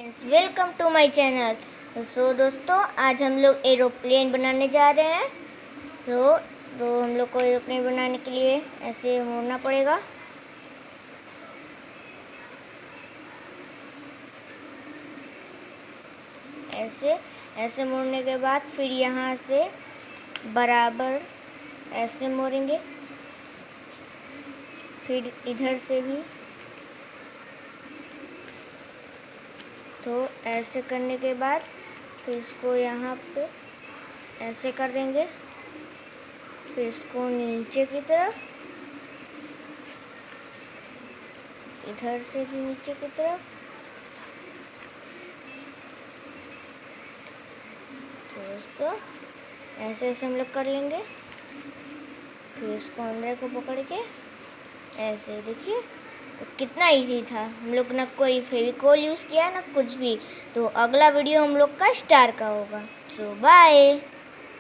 Welcome to my channel. दोस्तों, आज हम लोग एरोप्लेन बनाने जा रहे हैं। तो हम लोग को एरोप्लेन बनाने के लिए ऐसे मोड़ना पड़ेगा। ऐसे मोड़ने के बाद फिर यहाँ से बराबर ऐसे मोड़ेंगे, फिर इधर से भी। तो ऐसे करने के बाद फिर इसको यहाँ पे ऐसे कर देंगे, फिर इसको नीचे की तरफ, इधर से भी नीचे की तरफ। तो दोस्तों, ऐसे हम लोग कर लेंगे। फिर इसको अंदर को पकड़ के ऐसे, देखिए तो कितना इजी था। हम लोग ना कोई फेविकोल यूज़ किया ना कुछ भी। तो अगला वीडियो हम लोग का स्टार का होगा। सो बाय।